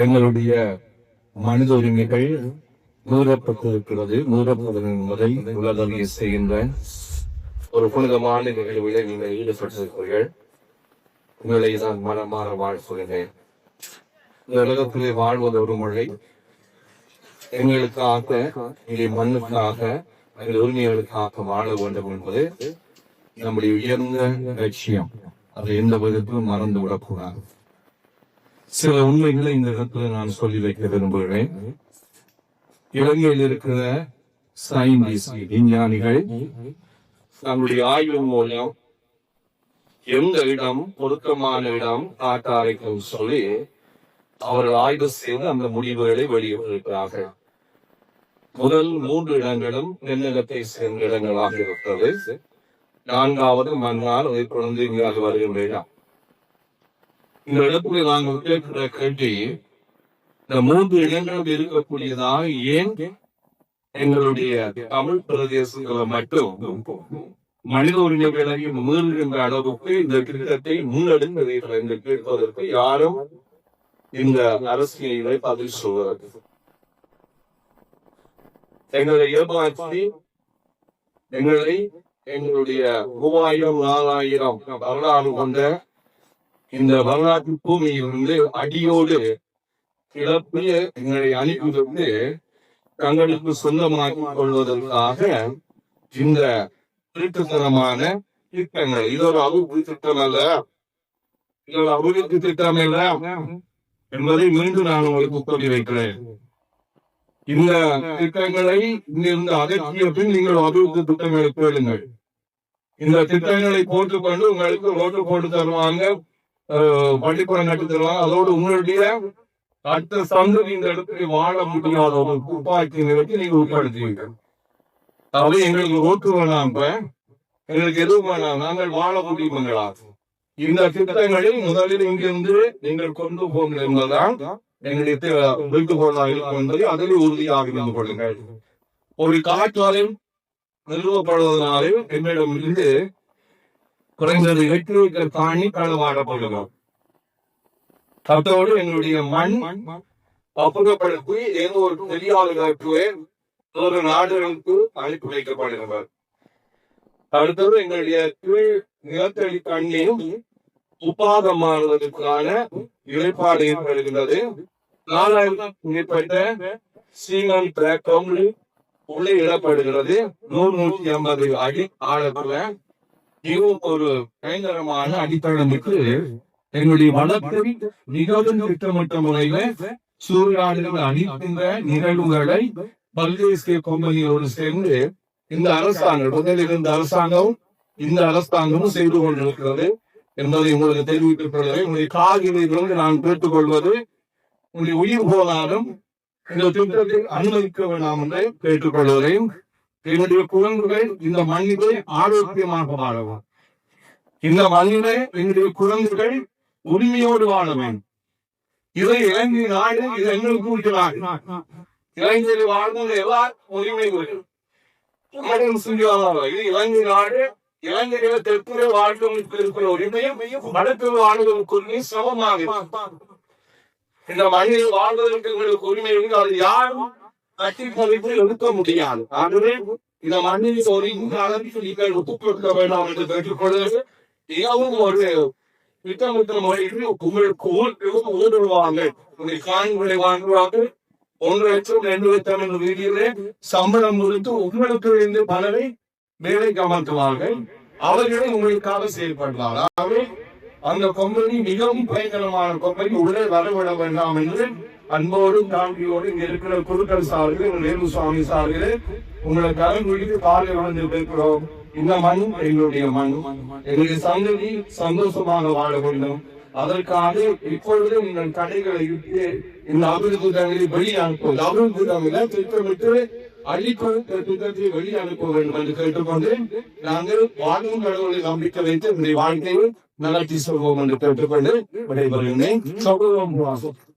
எங்களுடைய மனித உரிமைகள் மீறப்பட்டிருக்கிறது. மீறப்படுவது என்பதை உலகில் செய்கின்ற ஒரு புனிதமான நிகழ்வுகளை நீங்கள் ஈடுபட்டிருக்கிறீர்கள். உங்களை நான் மனமாற வாழ்த்துகிறேன். இந்த உலகத்திலே வாழ்வது ஒரு மொழி. எங்களுக்காக, இங்கே மண்ணுக்காக, எங்கள் உரிமைகளுக்காக வாழ வேண்டும் என்பது நம்முடைய உயர்ந்த லட்சியம். அதை எந்த விதத்திலும் மறந்து விடக்கூடாது. சில உண்மைகளை இந்த இடத்துல நான் சொல்லி வைக்க விரும்புகிறேன். இலங்கையில் இருக்கிற சயின்டிஸ்ட் விஞ்ஞானிகள் தங்களுடைய ஆய்வு மூலம் எந்த இடம் பொருத்தமான இடம் காட்டாரைக்கும் சொல்லி அவர்கள் ஆய்வு செய்து அந்த முடிவுகளை வெளியிட்டிருக்கிறார்கள். முதல் 3 இடங்களும் நெல்நிலத்தை சேர்ந்த இடங்களாக இருக்கிறது. 4வது மன்னால் அதை தொடர்ந்து இங்கு வருகின்ற இடம். இந்த இடத்துல நாங்கள் கேட்கிற கேள்வி, இந்த 3 இடங்கள் இருக்கக்கூடியதாக ஏன் எங்களுடைய தமிழ் பிரதேசங்களை மட்டும் மனித உரிமைகளையும் மீறுகின்ற அளவுக்கு இந்த திட்டத்தை முன்னெடுக்கிறீர்கள் என்று கேட்பதற்கு யாரும் இந்த அரசியலை பதில் சொல்வது? எங்களை ஏமாற்றி எங்களுடைய 3000-4000 வரலாறு கொண்ட இந்த வரலாற்று பூமியிலிருந்து அடியோடு கிளப்பி எங்களை அனுப்பிவிட்டு தங்களுக்கு சொந்தமாக்கிக் கொள்வதற்காக இந்த திருட்டுத்தனமான திட்டங்கள், இது ஒரு அபிவிருத்தி திட்டம் அல்ல, இது ஒரு அபிவிருத்தி திட்டம் அல்ல என்பதை மீண்டும் நான் உங்களுக்கு சொல்லி வைக்கிறேன். இந்த திட்டங்களை இங்கிருந்து அகற்றிய பின் நீங்கள் அபிவிருத்தி திட்டங்களை கேளுங்கள். இந்த திட்டங்களை போட்டுக்கொண்டு உங்களுக்கு ரோட்டு போட்டு தருவாங்க, பள்ளிக்கூடம் கட்டி தருவாங்க. அதோடு உங்களுடைய அடுத்த சந்ததி இந்த இடத்துல வாழ முடியாத ஒரு துப்பாக்கி நிலைக்கு நீங்க உட்படுத்துவீங்க. அதாவது எங்களுக்கு ரோட்டு வேணாம், எங்களுக்கு எதுவும் வேணாம், நாங்கள் வாழ முடியுங்களா? இந்த திட்டங்களில் முதலில் இங்கிருந்து நீங்கள் கொண்டு போங்க என்பதுதான் எங்களுடைய வேண்டுகோளாக இருக்கும் என்பதை அதில் உறுதியாக இருந்து கொள்ளுங்கள். ஒரு காற்றாலையும் நிறுவப்படுவதனாலே என்னிடம் இருந்து குறைந்தது 8 ஏக்கர் காணி களவாடப்படுகிறோம். அதோடு எங்களுடைய மண் அப்புறப்படுத்தி ஏதோ ஒரு தெரியாத ஒரு நாடுகளுக்கு அனுப்பி வைக்கப்படுகிறார். அடுத்தது எங்களுடைய கீழ் நிலத்தடி தண்ணீர் உப்பாதமானதற்கான இழைப்பாடு ஏற்படுகின்றது. 4000 மேற்பட்ட சீமன் பிளாட்ஃபார்ம் உள்ளே இடப்படுகிறது. 100-150 அடி ஆழத்துல இதுவும் ஒரு பயங்கரமான அடித்தளமிட்டு எங்களுடைய வளத்தை மிகவும் திட்டமிட்ட முறையில சூறையாடுகள் அளிக்கின்ற நிகழ்வுகளை பல்தேசிய கம்பெனியோடு சேர்ந்து இந்த அரசாங்கம், முதலில் இருந்த அரசாங்கம், இந்த அரசாங்கமும் செய்து கொண்டிருக்கிறது என்பதை உங்களுக்கு தெரிவித்துக் கொள்வதை உங்களுடைய காகிதத்திலிருந்து நான் கேட்டுக்கொள்வது, உங்களுடைய உயிர் போனாலும் இந்த திட்டத்தை அனுமதிக்க வேண்டாம் என்று கேட்டுக்கொள்வதையும், என்னுடைய குழந்தைகள் இந்த மண்ணிலே ஆரோக்கியமாக வாழவும், இந்த மண்ணிலே எங்களுடைய குழந்தைகள் உரிமையோடு வாழ வேண்டும். இதை இலங்கை நாடு, இது எங்களுக்கு கூட்டினார். இலங்கையில் வாழ்ந்த எல்லாரும் உரிமை இது இலங்கை நாடு. இலங்கையில தெற்குல வாழ்க்கை இருக்கிற உரிமையும் வடக்கு வாழ்வதற்கு சமமாக இந்த மண்ணில் வாழ்வதற்கு எங்களுக்கு உரிமை இருக்கு. அது யாரும் கட்டி பதித்து எடுக்க முடியாது. ஆகவே இந்த மண்ணில் ஒரு நீங்கள் ஒப்புக்கொடுக்க வேண்டாம் என்று கேட்டுக்கொள்வது மிகவும் ஒரு திட்டமிட்ட முறையில் உங்களுக்கு ஊடுருவாங்க. உங்களுடைய காணிகளை வாங்குவாங்க. 1 லட்சம் 2 லட்சம் என்ற ரீதியிலே சம்பளம் கொடுத்து உங்களுக்கு இருந்து பலரை வேலைக்கு அமர்த்துவார்கள். அவர்களை உங்களுக்காக செயல்படுவாங்க. ஆகவே அந்த கம்பெனி மிகவும் பயங்கரமான கம்பெனி, உள்ளே வரவிட வேண்டாம் என்று அன்போடு தாழ்மையோடு இங்க இருக்கிற குருக்கள் சார்கள், நேரு சுவாமி சார்கள் உங்களை கடன் விழித்து காலை வளர்ந்து பேசுகிறோம். இந்த மண் எங்களுடைய மண், எங்களுடைய சந்ததி சந்தோஷமாக வாழ வேண்டும். அதற்காக இப்பொழுது நீங்கள் கடைகளை விட்டு இந்த அபிவிருத்தி திட்டங்களை வெளியே அனுப்புவது, அபிவிருத்தி திட்டங்களை திட்டமிட்டு அழிக்கும் திட்டத்தை வெளியே அனுப்ப வேண்டும் என்று கேட்டுக்கொண்டு நாங்கள் வாழும் கடவுளை நம்பிக்கை வைத்து என்னுடைய வாழ்க்கையை நடத்தி சொல்வோம் என்று கேட்டுக்கொண்டு விடைபெறுகிறேன்.